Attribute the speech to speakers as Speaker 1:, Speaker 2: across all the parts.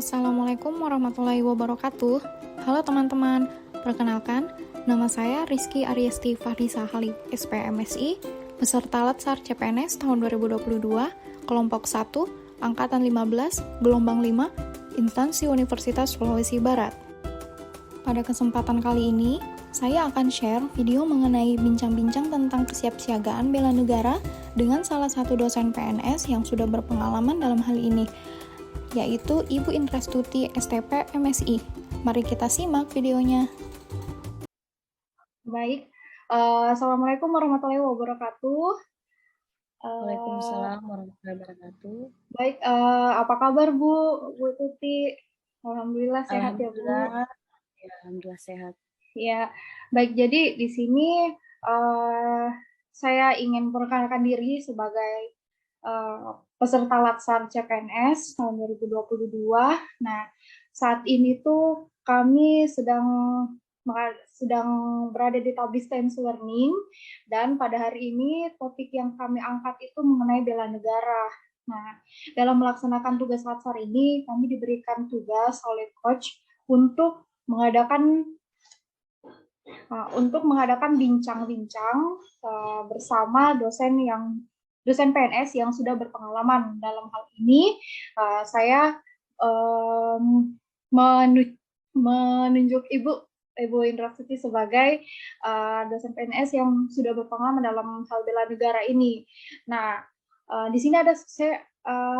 Speaker 1: Assalamualaikum warahmatullahi wabarakatuh. Halo teman-teman, perkenalkan, nama saya Rizky Ariesti Fahrisa Halid, SPMSI, peserta Latsar CPNS tahun 2022, kelompok 1, angkatan 15, gelombang 5, instansi Universitas Sulawesi Barat. Pada kesempatan kali ini, saya akan share video mengenai bincang-bincang tentang kesiapsiagaan bela negara dengan salah satu dosen PNS yang sudah berpengalaman dalam hal ini, yaitu Ibu Indrastuti STP MSI. Mari kita simak videonya.
Speaker 2: Baik, Assalamualaikum warahmatullahi wabarakatuh.
Speaker 3: Waalaikumsalam warahmatullahi wabarakatuh.
Speaker 2: Baik, apa kabar Bu Tuti? Alhamdulillah sehat ya Bu.
Speaker 3: Alhamdulillah sehat.
Speaker 2: Ya, baik. Jadi di sini saya ingin memperkenalkan diri sebagai peserta Latsar CPNS tahun 2022. Nah, saat ini tuh kami sedang berada di tahap distance learning, dan pada hari ini topik yang kami angkat itu mengenai bela negara. Nah, dalam melaksanakan tugas Latsar ini, kami diberikan tugas oleh coach untuk mengadakan bincang-bincang bersama dosen PNS yang sudah berpengalaman. Dalam hal ini, saya menunjuk Ibu Indrastuti sebagai dosen PNS yang sudah berpengalaman dalam hal bela negara ini. Nah, di sini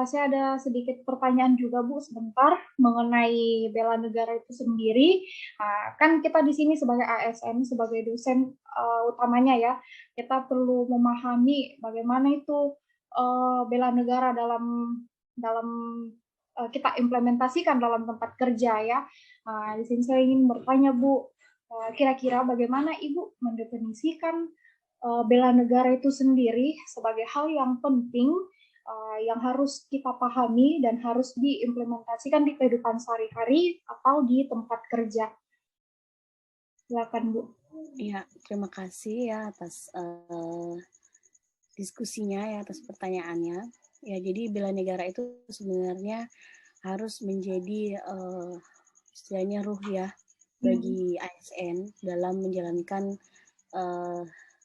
Speaker 2: saya ada sedikit pertanyaan juga Bu, sebentar mengenai bela negara itu sendiri. Kan kita di sini sebagai ASN, sebagai dosen utamanya ya, kita perlu memahami bagaimana itu bela negara dalam kita implementasikan dalam tempat kerja ya. Di sini saya ingin bertanya Bu, kira-kira bagaimana Ibu mendefinisikan bela negara itu sendiri sebagai hal yang penting yang harus kita pahami dan harus diimplementasikan di kehidupan sehari-hari atau di tempat kerja. Silakan Bu.
Speaker 3: Ya, terima kasih ya atas diskusinya ya, atas pertanyaannya. Ya, jadi bela negara itu sebenarnya harus menjadi istilahnya ruh ya bagi ASN dalam menjalankan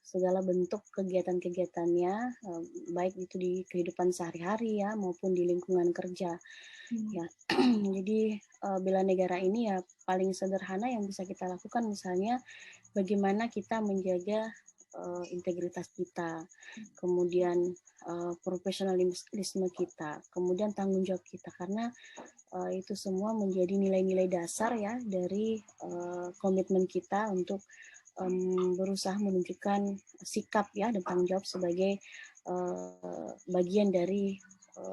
Speaker 3: segala bentuk kegiatan-kegiatannya, baik itu di kehidupan sehari-hari ya maupun di lingkungan kerja. Ya, jadi bela negara ini ya paling sederhana yang bisa kita lakukan, misalnya bagaimana kita menjaga integritas kita, kemudian profesionalisme kita, kemudian tanggung jawab kita, karena itu semua menjadi nilai-nilai dasar ya dari komitmen kita untuk berusaha menunjukkan sikap ya dan tanggung jawab sebagai bagian dari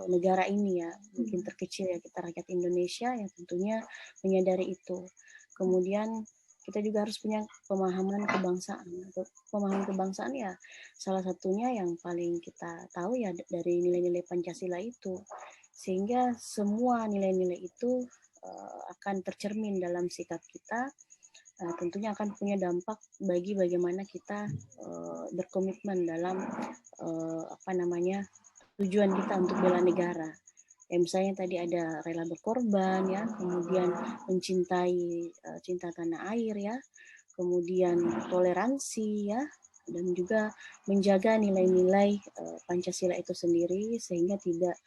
Speaker 3: negara ini ya, mungkin terkecil ya kita rakyat Indonesia yang tentunya menyadari itu. Kemudian kita juga harus punya pemahaman kebangsaan. Pemahaman kebangsaan ya salah satunya yang paling kita tahu ya dari nilai-nilai Pancasila itu, sehingga semua nilai-nilai itu akan tercermin dalam sikap kita. Tentunya akan punya dampak bagi bagaimana kita berkomitmen dalam tujuan kita untuk bela negara. Ya, misalnya tadi ada rela berkorban ya, kemudian mencintai cinta tanah air ya, kemudian toleransi ya, dan juga menjaga nilai-nilai Pancasila itu sendiri sehingga tidak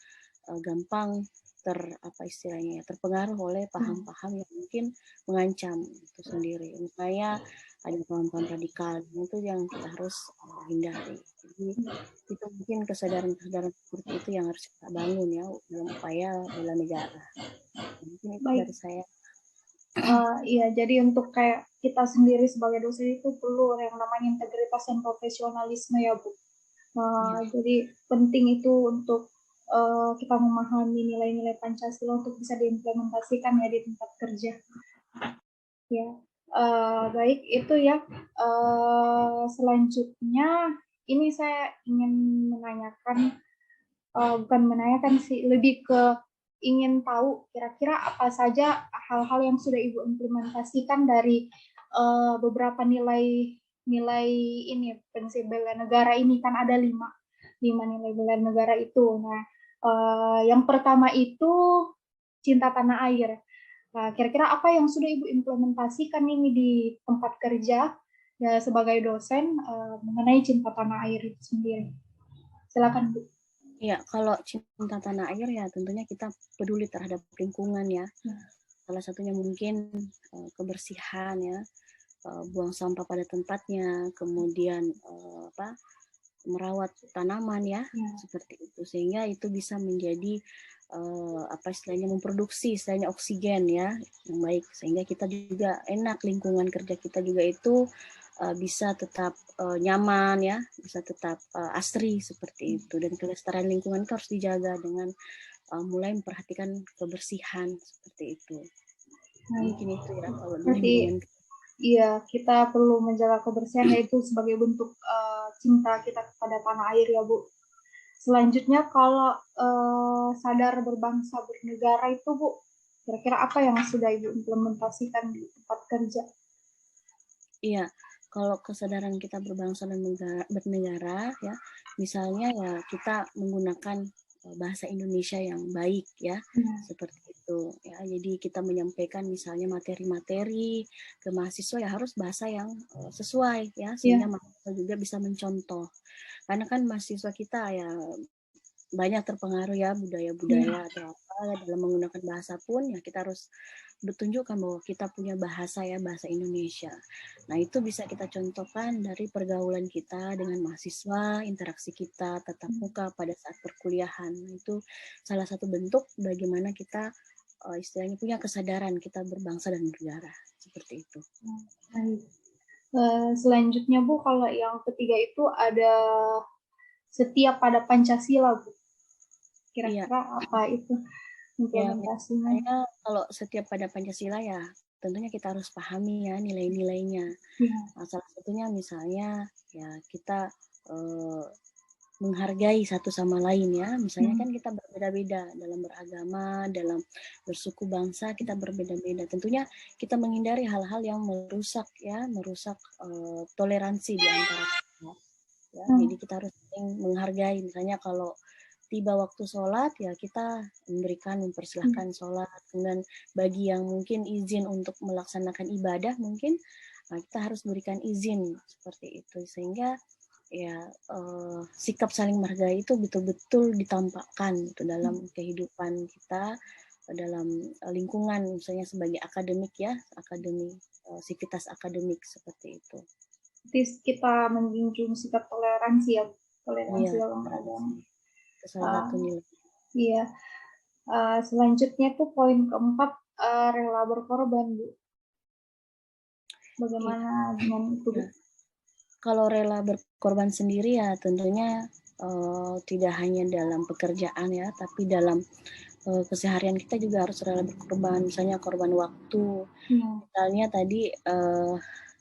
Speaker 3: gampang terpengaruh oleh paham-paham yang mungkin mengancam itu sendiri. Misalnya ada paham-paham radikal, itu yang kita harus hindari. Jadi itu mungkin kesadaran-kesadaran seperti itu yang harus kita bangun ya dalam upaya bela negara. Mungkin itu dari saya.
Speaker 2: Iya, jadi untuk kayak kita sendiri sebagai dosen itu perlu yang namanya integritas dan profesionalisme ya Bu. Jadi penting itu untuk kita memahami nilai-nilai Pancasila untuk bisa diimplementasikan ya di tempat kerja. Ya, baik itu ya. Selanjutnya ini saya ingin menanyakan, bukan menanyakan sih, lebih ke ingin tahu kira-kira apa saja hal-hal yang sudah Ibu implementasikan dari beberapa nilai ini prinsip bela negara ini. Kan ada 5 nilai bela negara itu. Nah, yang pertama itu cinta tanah air. Nah, kira-kira apa yang sudah Ibu implementasikan ini di tempat kerja ya, sebagai dosen mengenai cinta tanah air itu sendiri? Silakan, Bu.
Speaker 3: Ya, kalau cinta tanah air ya tentunya kita peduli terhadap lingkungan ya. Salah satunya mungkin kebersihan ya, buang sampah pada tempatnya, kemudian merawat tanaman ya, seperti itu, sehingga itu bisa menjadi istilahnya memproduksi istilahnya oksigen ya yang baik, sehingga kita juga enak, lingkungan kerja kita juga itu bisa tetap nyaman ya, bisa tetap asri seperti itu. Dan kelestarian lingkungan itu harus dijaga dengan mulai memperhatikan kebersihan seperti itu. Mungkin itu ya kalau di lingkungan.
Speaker 2: Iya, kita perlu menjaga kebersihan, yaitu sebagai bentuk cinta kita kepada tanah air ya, Bu. Selanjutnya kalau sadar berbangsa bernegara itu, Bu, kira-kira apa yang sudah Ibu implementasikan di tempat kerja?
Speaker 3: Iya, kalau kesadaran kita berbangsa dan bernegara ya, misalnya ya kita menggunakan bahasa Indonesia yang baik ya, seperti itu ya. Jadi kita menyampaikan misalnya materi-materi ke mahasiswa ya harus bahasa yang sesuai ya, sehingga mahasiswa juga bisa mencontoh. Karena kan mahasiswa kita ya banyak terpengaruh ya budaya-budaya atau apa, dalam menggunakan bahasa pun ya kita harus bertunjukkan bahwa kita punya bahasa ya, bahasa Indonesia. Nah, itu bisa kita contohkan dari pergaulan kita dengan mahasiswa, interaksi kita tatap muka pada saat perkuliahan. Itu salah satu bentuk bagaimana kita istilahnya punya kesadaran kita berbangsa dan bernegara, seperti itu.
Speaker 2: Selanjutnya, Bu, kalau yang ketiga itu ada setia pada Pancasila, Bu. Kira-kira apa itu implementasinya?
Speaker 3: Ya, kalau setiap pada Pancasila ya tentunya kita harus pahami ya nilai-nilainya. Nah, salah satunya misalnya ya kita menghargai satu sama lain ya. Misalnya kan kita berbeda-beda dalam beragama, dalam bersuku bangsa, kita berbeda-beda. Tentunya kita menghindari hal-hal yang merusak toleransi di antara kita. Ya, jadi kita harus menghargai. Misalnya kalau tiba waktu sholat ya kita mempersilahkan sholat. Kemudian bagi yang mungkin izin untuk melaksanakan ibadah mungkin kita harus berikan izin seperti itu, sehingga ya sikap saling menghargai itu betul-betul ditampakkan itu dalam kehidupan kita, dalam lingkungan misalnya sebagai akademik ya, sivitas akademik seperti itu.
Speaker 2: Kita menjunjung sikap toleransi ya, toleransi dalam beragama.
Speaker 3: Salah satu nilai.
Speaker 2: Iya. Selanjutnya tuh poin keempat, rela berkorban, Bu. Bagaimana dengan itu, Bu?
Speaker 3: Kalau rela berkorban sendiri ya tentunya tidak hanya dalam pekerjaan ya, tapi dalam keseharian kita juga harus rela berkorban. Misalnya korban waktu. Misalnya tadi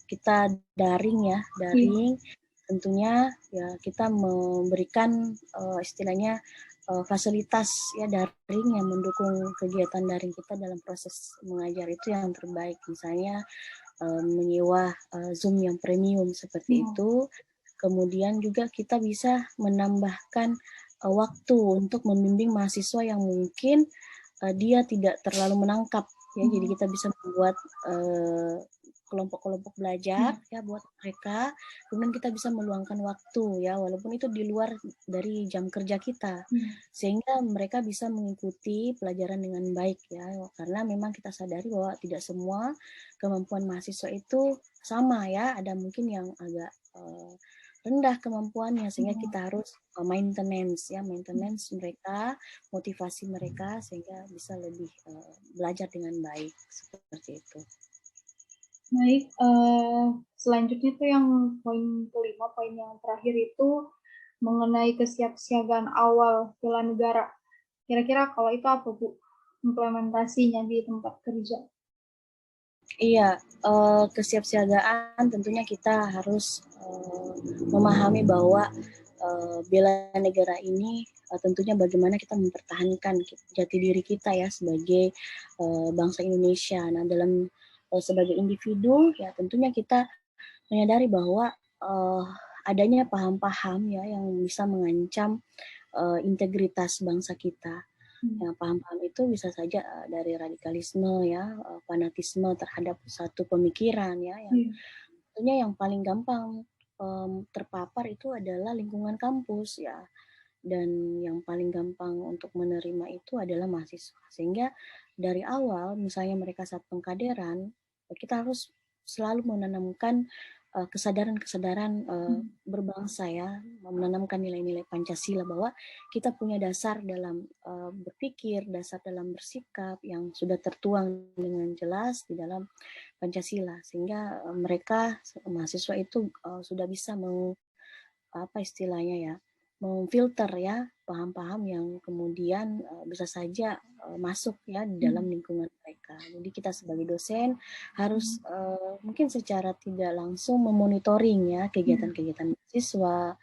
Speaker 3: kita daring, tentunya ya kita memberikan istilahnya fasilitas ya daring yang mendukung kegiatan daring kita dalam proses mengajar itu yang terbaik. Misalnya menyewa Zoom yang premium seperti itu. Kemudian juga kita bisa menambahkan waktu untuk membimbing mahasiswa yang mungkin dia tidak terlalu menangkap ya. Jadi kita bisa membuat kelompok-kelompok belajar ya buat mereka. Kemudian kita bisa meluangkan waktu ya, walaupun itu di luar dari jam kerja kita, sehingga mereka bisa mengikuti pelajaran dengan baik ya. Karena memang kita sadari bahwa tidak semua kemampuan mahasiswa itu sama ya. Ada mungkin yang agak rendah kemampuannya, sehingga kita harus maintenance mereka, motivasi mereka sehingga bisa lebih belajar dengan baik seperti itu.
Speaker 2: Baik, selanjutnya tuh yang poin kelima, poin yang terakhir itu mengenai kesiapsiagaan awal bela negara. Kira-kira kalau itu apa, Bu, implementasinya di tempat kerja?
Speaker 3: Iya, kesiapsiagaan tentunya kita harus memahami bahwa bela negara ini tentunya bagaimana kita mempertahankan jati diri kita ya sebagai bangsa Indonesia. Nah, dalam sebagai individu ya tentunya kita menyadari bahwa adanya paham-paham ya yang bisa mengancam integritas bangsa kita. Yang paham-paham itu bisa saja dari radikalisme ya, fanatisme terhadap satu pemikiran ya, yang tentunya yang paling gampang terpapar itu adalah lingkungan kampus ya, dan yang paling gampang untuk menerima itu adalah mahasiswa. Sehingga dari awal misalnya mereka saat pengkaderan, kita harus selalu menanamkan kesadaran-kesadaran berbangsa ya, menanamkan nilai-nilai Pancasila, bahwa kita punya dasar dalam berpikir, dasar dalam bersikap yang sudah tertuang dengan jelas di dalam Pancasila, sehingga mereka mahasiswa itu sudah bisa istilahnya ya, memfilter ya paham-paham yang kemudian bisa saja masuk ya di dalam lingkungan mereka. Jadi kita sebagai dosen harus mungkin secara tidak langsung memonitoring ya kegiatan-kegiatan mahasiswa,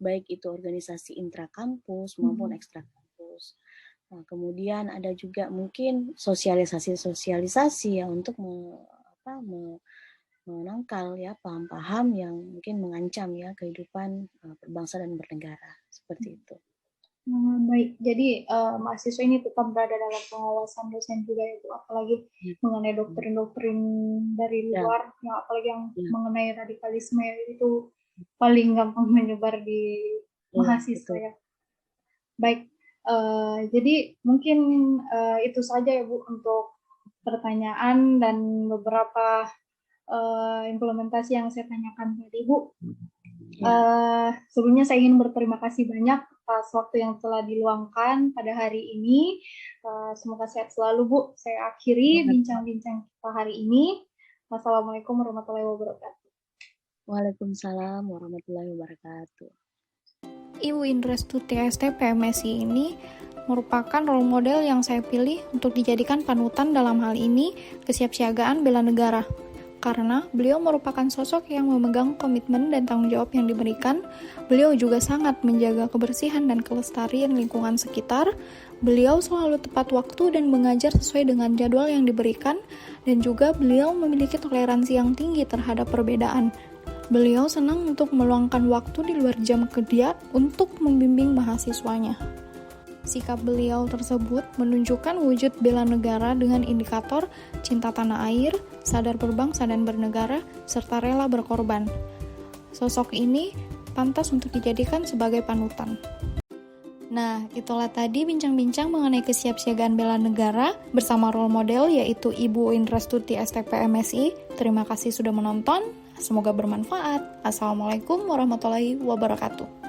Speaker 3: baik itu organisasi intrakampus maupun ekstrakampus. Nah, kemudian ada juga mungkin sosialisasi ya untuk menangkal ya paham-paham yang mungkin mengancam ya kehidupan berbangsa dan bernegara, seperti itu.
Speaker 2: Baik, jadi mahasiswa ini tetap berada dalam pengawasan dosen juga ya Bu, apalagi mengenai doktrin-doktrin dari luar, yang apalagi yang mengenai radikalisme itu paling gampang menyebar di mahasiswa ya. Baik, jadi mungkin itu saja ya Bu untuk pertanyaan dan beberapa implementasi yang saya tanyakan tadi Bu. Sebelumnya saya ingin berterima kasih banyak atas waktu yang telah diluangkan pada hari ini. Semoga sehat selalu Bu. Saya akhiri bincang-bincang kita hari ini. Wassalamualaikum warahmatullahi wabarakatuh.
Speaker 3: Waalaikumsalam warahmatullahi wabarakatuh.
Speaker 1: Ibu Indrastuti ST PMSI ini merupakan role model yang saya pilih untuk dijadikan panutan dalam hal ini kesiapsiagaan bela negara. Karena beliau merupakan sosok yang memegang komitmen dan tanggung jawab yang diberikan. Beliau juga sangat menjaga kebersihan dan kelestarian lingkungan sekitar. Beliau selalu tepat waktu dan mengajar sesuai dengan jadwal yang diberikan, dan juga beliau memiliki toleransi yang tinggi terhadap perbedaan. Beliau senang untuk meluangkan waktu di luar jam kerja untuk membimbing mahasiswanya. Sikap beliau tersebut menunjukkan wujud bela negara dengan indikator cinta tanah air, sadar berbangsa dan bernegara, serta rela berkorban. Sosok ini pantas untuk dijadikan sebagai panutan. Nah, itulah tadi bincang-bincang mengenai kesiapsiagaan bela negara bersama role model yaitu Ibu Indrastuti STP MSI. Terima kasih sudah menonton, semoga bermanfaat. Assalamualaikum warahmatullahi wabarakatuh.